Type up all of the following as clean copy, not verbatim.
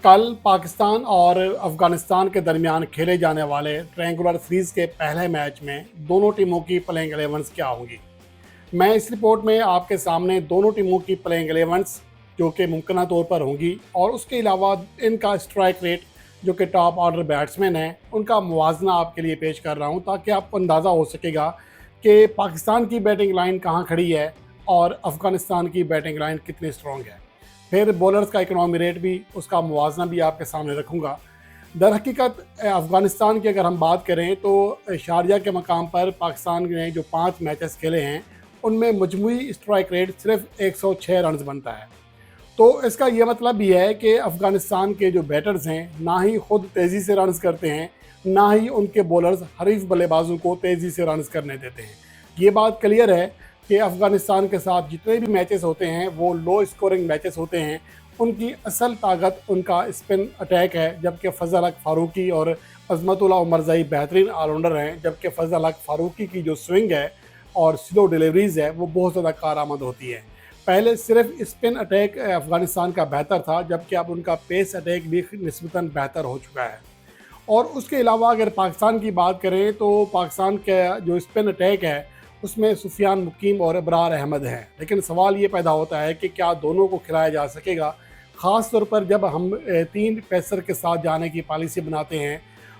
कल पाकिस्तान और अफगानिस्तान के दरमियान खेले जाने वाले ट्रायंगुलर सीरीज के पहले मैच में दोनों टीमों की प्लेइंग एलेवंस क्या होंगी। मैं इस रिपोर्ट में आपके सामने दोनों टीमों की प्लेइंग एलेवंस जो कि मुमकिन तौर पर होंगी और उसके अलावा इनका स्ट्राइक रेट जो कि टॉप ऑर्डर बैट्समैन हैं उनका मुवाजना आपके लिए पेश कर रहा हूँ, ताकि आपको अंदाज़ा हो सकेगा कि पाकिस्तान की बैटिंग लाइन कहाँ खड़ी है और अफ़गानिस्तान की बैटिंग लाइन कितनी स्ट्रॉन्ग है। फिर बॉलर्स का इकनॉमी रेट भी, उसका मुवाजना भी आपके सामने रखूँगा। दर हकीकत अफ़गानिस्तान की अगर हम बात करें तो शारजा के मकाम पर पाकिस्तान ने जो 5 मैचेस खेले हैं उनमें मजमूई स्ट्राइक रेट सिर्फ 106 रन बनता है। तो इसका ये मतलब भी है कि अफ़गानिस्तान के जो बैटर्स हैं ना ही खुद तेज़ी से रन्स करते हैं, ना ही उनके बॉलर्स हरीफ बल्लेबाजों को तेज़ी से रन्स करने देते हैं। ये बात क्लियर है कि अफ़गानिस्तान के साथ जितने भी मैचेस होते हैं वो लो स्कोरिंग मैचेस होते हैं। उनकी असल ताकत उनका स्पिन अटैक है, जबकि फ़ज़ल हक फ़ारूकी और अज़मतुल्लाह उमरज़ई बेहतरीन ऑलराउंडर हैं, जबकि फ़ज़ल हक फ़ारूकी की जो स्विंग है और स्लो डिलीवरीज़ है वो बहुत ज़्यादा कारआमद होती है। पहले सिर्फ स्पिन अटैक अफ़गानिस्तान का बेहतर था, जबकि अब उनका पेस अटैक भी निस्बतन बेहतर हो चुका है। और उसके अलावा अगर पाकिस्तान की बात करें तो पाकिस्तान का जो स्पिन अटैक है उसमें सुफियान मुकीम और इब्रार अहमद हैं, लेकिन सवाल ये पैदा होता है कि क्या दोनों को खिलाया जा सकेगा। ख़ास तौर पर जब हम 3 पेसर के साथ जाने की पॉलिसी बनाते हैं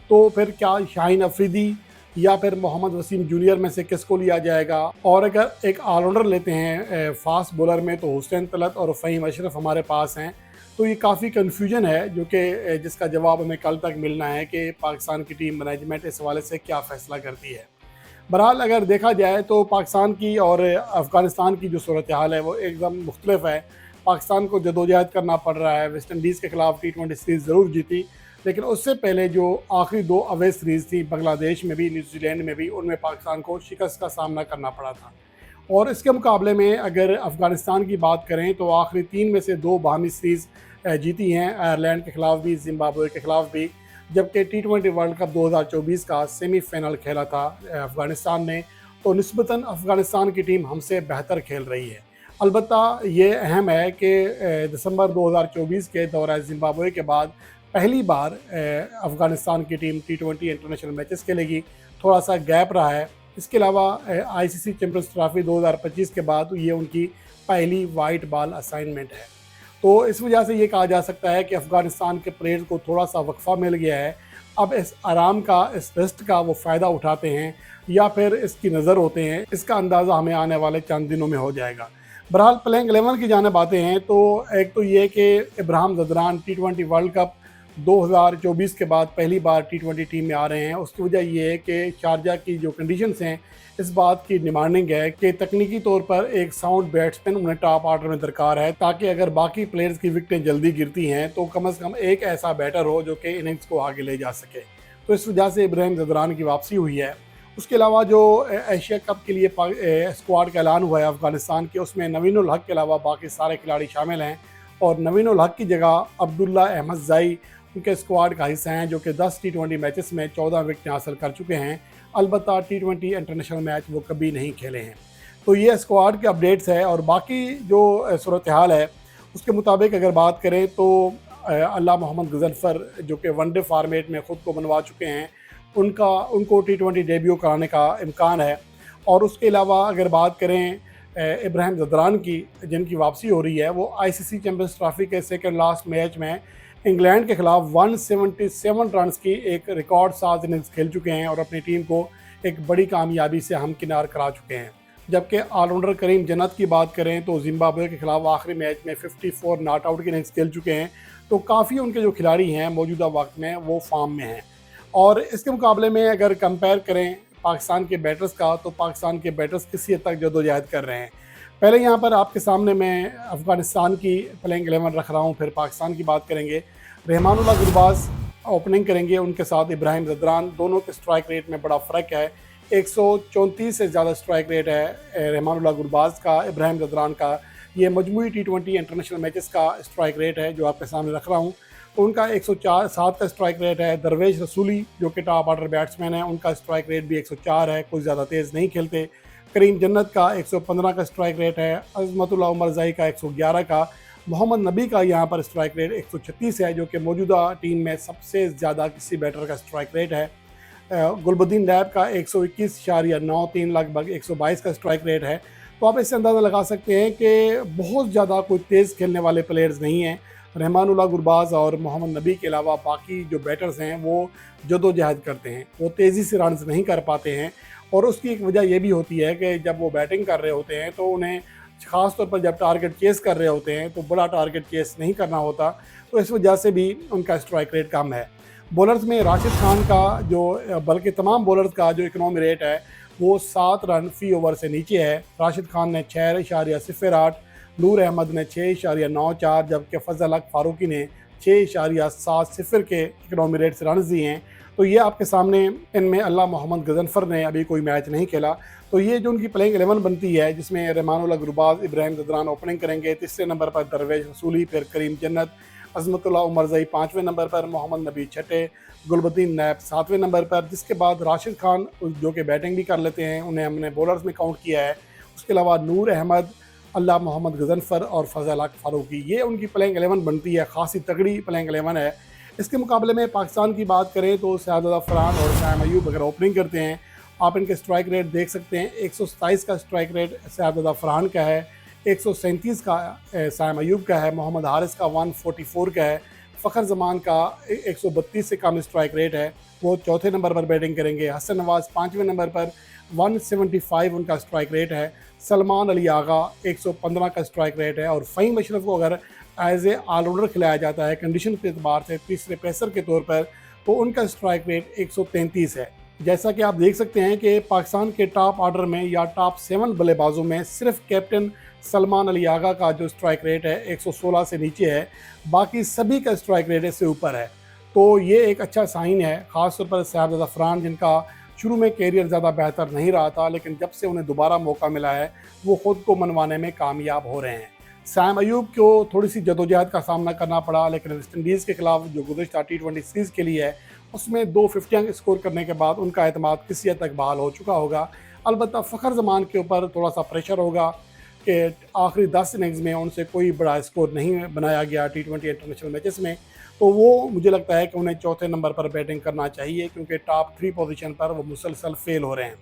तो फिर क्या शाहीन अफरीदी या फिर मोहम्मद वसीम जूनियर में से किसको लिया जाएगा। और अगर एक ऑलराउंडर लेते हैं फास्ट बॉलर में तो हुसैन तलत और फ़हीम अशरफ हमारे पास हैं। तो ये काफ़ी कन्फ्यूजन है जो कि जिसका जवाब हमें कल तक मिलना है कि पाकिस्तान की टीम मैनेजमेंट इस हवाले से क्या फ़ैसला करती है। बहरहाल अगर देखा जाए तो पाकिस्तान की और अफ़गानिस्तान की जो सूरत हाल है वो एकदम मुख्तलिफ है। पाकिस्तान को जदोजहद करना पड़ रहा है। वेस्ट इंडीज़ के ख़िलाफ़ T20 सीरीज़ ज़रूर जीती, लेकिन उससे पहले जो आखिरी 2 अवे सीरीज़ थी बांग्लादेश में भी न्यूजीलैंड में भी, उनमें पाकिस्तान को शिकस्त का सामना करना पड़ा था। और इसके मुकाबले में अगर अफ़गानिस्तान की बात करें तो आखिरी 3 में से 2 बाहमी सीरीज़ जीती हैं, आयरलैंड के ख़िलाफ़ भी, ज़िम्बाब्वे के ख़िलाफ़ भी। जबकि T20 वर्ल्ड कप 2024 का सेमीफ़ाइनल खेला था अफ़गानिस्तान ने, तो निस्बतन अफ़गानिस्तान की टीम हमसे बेहतर खेल रही है। अलबत्ता ये अहम है कि दिसंबर 2024 के दौरे ज़िम्बाब्वे के बाद पहली बार अफ़गानिस्तान की टीम T20 इंटरनेशनल मैचेस खेलेगी। थोड़ा-सा गैप रहा है। इसके अलावा आईसीसी चैंपियंस ट्रॉफ़ी 2025 के बाद ये उनकी पहली वाइट बॉल असाइनमेंट है। तो इस वजह से ये कहा जा सकता है कि अफ़गानिस्तान के प्लेयर्स को थोड़ा-सा वक़्फ़ा मिल गया है। अब इस आराम का, इस रेस्ट का वो फ़ायदा उठाते हैं या फिर इसकी नज़र होते हैं, इसका अंदाज़ा हमें आने वाले चंद दिनों में हो जाएगा। बहरहाल प्लेइंग 11 की जानिब आते हैं तो एक तो ये कि Ibrahim Zadran T20 world cup 2024 के बाद पहली बार T20 टीम में आ रहे हैं। उसकी वजह ये है कि शारजा की जो कंडीशंस हैं इस बात की डिमांडिंग है कि तकनीकी तौर पर एक साउंड बैट्समैन उन्हें टॉप ऑर्डर में दरकार है, ताकि अगर बाकी प्लेयर्स की विकेटें जल्दी गिरती हैं तो कम से कम एक ऐसा बैटर हो जो कि इनिंग्स को आगे ले जा सके। तो इस वजह से इब्राहिम ज़दरान की वापसी हुई है। उसके अलावा जो एशिया कप के लिए स्क्वाड का ऐलान हुआ है अफ़गानिस्तान के, उसमें नवीन उल हक के अलावा बाकी सारे खिलाड़ी शामिल हैं और नवीन उल हक की जगह अब्दुल्ला अहमद ज़ई उनके स्क्वाड का हिस्सा हैं, जो कि 10 T20 मैचेस में 14 विकेटें हासिल कर चुके हैं। अलबत्ता T20 इंटरनेशनल मैच वो कभी नहीं खेले हैं। तो ये स्क्वाड के अपडेट्स है और बाकी जो सूरत हाल है उसके मुताबिक अगर बात करें तो अल्लाह मोहम्मद गजनफ़र जो कि वनडे फॉर्मेट में ख़ुद को मनवा चुके हैं, उनको T20 डेब्यू कराने का इम्कान है। और उसके अलावा अगर बात करें इब्राहिम ज़दरान की, जिनकी वापसी हो रही है, वो आईसीसी चैंपियंस ट्रॉफ़ी के सेकंड लास्ट मैच में इंग्लैंड के खिलाफ 177 रन्स की एक रिकॉर्ड साज इनिंग्स खेल चुके हैं और अपनी टीम को एक बड़ी कामयाबी से हमकिनार करा चुके हैं। जबकि ऑलराउंडर करीम जन्नत की बात करें तो ज़िम्बाब्वे के खिलाफ आखिरी मैच में 54 नॉट आउट की इनिंग्स खेल चुके हैं। तो काफ़ी उनके जो खिलाड़ी हैं मौजूदा वक्त में वो फॉर्म में हैं। और इसके मुकाबले में अगर कंपेयर करें पाकिस्तान के बैटर्स का, तो पाकिस्तान के बैटर्स किसी हद तक जदोजहद कर रहे हैं। पहले यहाँ पर आपके सामने मैं अफ़गानिस्तान की प्लेइंग 11 रख रहा हूँ, फिर पाकिस्तान की बात करेंगे। रहमानुल्लाह गुरबाज ओपनिंग करेंगे, उनके साथ इब्राहिम ज़दरान। दोनों के स्ट्राइक रेट में बड़ा फ़र्क है, 134 से ज़्यादा स्ट्राइक रेट है रहमानुल्लाह गुरबाज का, इब्राहिम ज़दरान का। ये मजमूई T20 इंटरनेशनल मैचेस का स्ट्राइक रेट है जो आपके सामने रख रहा हूँ। तो उनका 104 का स्ट्राइक रेट है। दरवेश रसूली जो कि टॉप ऑर्डर बैट्समैन है, उनका स्ट्राइक रेट भी 104 है, कुछ ज़्यादा तेज़ नहीं खेलते। करीम जन्नत का 115 का स्ट्राइक रेट है। अज़मतुल्लाह उमरज़ई का 111 का। मोहम्मद नबी का यहाँ पर स्ट्राइक रेट 136 है, जो कि मौजूदा टीम में सबसे ज़्यादा किसी बैटर का स्ट्राइक रेट है। गुलबद्दीन नैब का 121.93 लगभग 122 का स्ट्राइक रेट है। तो आप इससे अंदाज़ा लगा सकते हैं कि बहुत ज़्यादा कोई तेज़ खेलने वाले प्लेयर्स नहीं हैं। रहमानुल्लाह गुरबाज और मोहम्मद नबी के अलावा बाकी जो बैटर्स हैं वो जदोजहद करते हैं, वो तेज़ी से रन्स नहीं कर पाते हैं। और उसकी एक वजह यह भी होती है कि जब वो बैटिंग कर रहे होते हैं तो उन्हें ख़ास तौर पर जब टारगेट चेस कर रहे होते हैं तो बड़ा टारगेट चेस नहीं करना होता, तो इस वजह से भी उनका स्ट्राइक रेट कम है। बॉलर्स में राशिद खान का जो, बल्कि तमाम बॉलर्स का जो इकनॉमी रेट है वो 7 रन फ़ी ओवर से नीचे है। राशिद खान ने 6.08, नूर अहमद ने 6.94, जबकि फजल हक फारूकी ने 6.70 के इकनॉमी रेट से रन दिए हैं। तो ये आपके सामने, इनमें अल्लाह मोहम्मद गजनफर ने अभी कोई मैच नहीं खेला। तो ये जो उनकी प्लेइंग 11 बनती है, जिसमें रहमानुल्लाह गुरबाज, इब्राहिम ज़दरान ओपनिंग करेंगे, तीसरे नंबर पर दरवेश रसूली, फिर करीम जन्नत, अज़मतुल्लाह उमरज़ई 5वें नंबर पर, मोहम्मद नबी 6, गुलबद्दीन नैब 7वें नंबर पर, जिसके बाद राशिद खान जो कि बैटिंग भी कर लेते हैं, उन्हें हमने बॉलर्स में काउंट किया है। उसके अलावा नूर अहमद, अल्लाह मोहम्मद गजनफर और फजल हक फारूकी, ये उनकी प्लेइंग 11 बनती है। खासी तगड़ी प्लेइंग 11 है। इसके मुकाबले में पाकिस्तान की बात करें तो शाहजादा फरहान और साइम अयूब अगर ओपनिंग करते हैं, आप इनके स्ट्राइक रेट देख सकते हैं। 127 का स्ट्राइक रेट शाहजादा फरहान का है, 137 का साइम अयूब का है, मोहम्मद हारिस का 144 का है, फ़खर जमान का 132 से कम स्ट्राइक रेट है, वो चौथे नंबर पर बैटिंग करेंगे। हसन नवाज़ 5वें नंबर पर, 175 उनका स्ट्राइक रेट है। सलमान अली आगा 115 का स्ट्राइक रेट है। और फ़हीम अशरफ को अगर एज ए ऑलराउंडर खिलाया जाता है कंडीशन के अतबार से तीसरे पेसर के तौर पर, तो उनका स्ट्राइक रेट 133 है। जैसा कि आप देख सकते हैं कि पाकिस्तान के टॉप ऑर्डर में या टॉप 7 बल्लेबाजों में सिर्फ कैप्टन सलमान अली आगा का जो स्ट्राइक रेट है 116 से नीचे है, बाकी सभी का स्ट्राइक रेट इससे ऊपर है। तो ये एक अच्छा साइन है, ख़ासतौर पर शाहजादा फरहान, जिनका शुरू में कैरियर ज़्यादा बेहतर नहीं रहा था, लेकिन जब से उन्हें दोबारा मौका मिला है वो ख़ुद को मनवाने में कामयाब हो रहे हैं। साइम अयूब को थोड़ी सी जदोजहद का सामना करना पड़ा, लेकिन वेस्ट इंडीज़ के खिलाफ जो गुज़श्ता T20 सीरीज़ के लिए है उसमें 2 50 स्कोर करने के बाद उनका एतमाद किसी हद तक बहाल हो चुका होगा। अलबत्ता फ़खर जमान के ऊपर थोड़ा सा प्रेशर होगा कि आखिरी 10 इनिंग्स में उनसे कोई बड़ा स्कोर नहीं बनाया गया T20 इंटरनेशनल मैचेस में, तो वो मुझे लगता है कि उन्हें चौथे नंबर पर बैटिंग करना चाहिए, क्योंकि टॉप 3 पोजीशन पर वो मुसलसल फेल हो रहे हैं।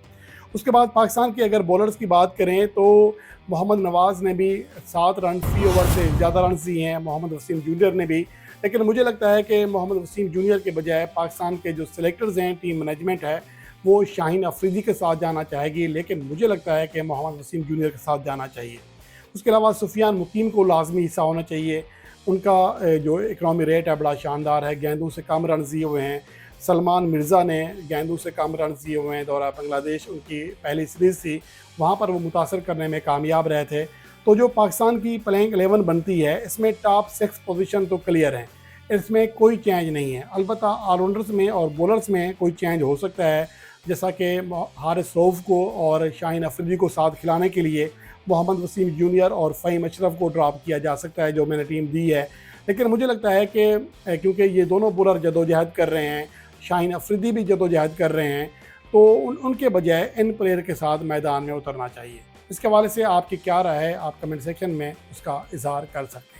उसके बाद पाकिस्तान की अगर बॉलर्स की बात करें तो मोहम्मद नवाज़ ने भी 7 रन फ़ी ओवर से ज़्यादा रन दिए हैं, मोहम्मद वसीम जूनियर ने भी। लेकिन मुझे लगता है कि मोहम्मद वसीम जूनियर के बजाय पाकिस्तान के जो सिलेक्टर्स हैं, टीम मैनेजमेंट है, वो शाहीन अफरीदी के साथ जाना चाहेगी, लेकिन मुझे लगता है कि मोहम्मद वसीम जूनियर के साथ जाना चाहिए। उसके अलावा सुफियान मुकीम को लाजमी हिस्सा होना चाहिए। उनका जो इकनॉमी रेट है बड़ा शानदार है, गेंदों से कम रन दिए हुए हैं। सलमान मिर्ज़ा ने गेंदों से कम रन दिए हुए हैं। दौरा बांग्लादेश उनकी पहली सीरीज़ थी, वहाँ पर वो मुतासर करने में कामयाब रहे थे। तो जो पाकिस्तान की प्लेइंग 11 बनती है, इसमें टॉप 6 पोजीशन तो क्लियर हैं, इसमें कोई चेंज नहीं है। अलबत्ता ऑलराउंडर्स में और बॉलर्स में कोई चेंज हो सकता है, जैसा कि हारिस रऊफ़ को और शाहीन अफरीदी को साथ खिलाने के लिए मोहम्मद वसीम जूनियर और फ़हीम अशरफ को ड्रॉप किया जा सकता है, जो मैंने टीम दी है। लेकिन मुझे लगता है कि क्योंकि ये दोनों बॉलर जदोजहद कर रहे हैं, शाहीन अफरीदी भी जदोजहद कर रहे हैं, तो उनके बजाय इन प्लेयर के साथ मैदान में उतरना चाहिए। इसके हवाले से आपकी क्या राय है, आप कमेंट सेक्शन में उसका इज़हार कर सकते हैं।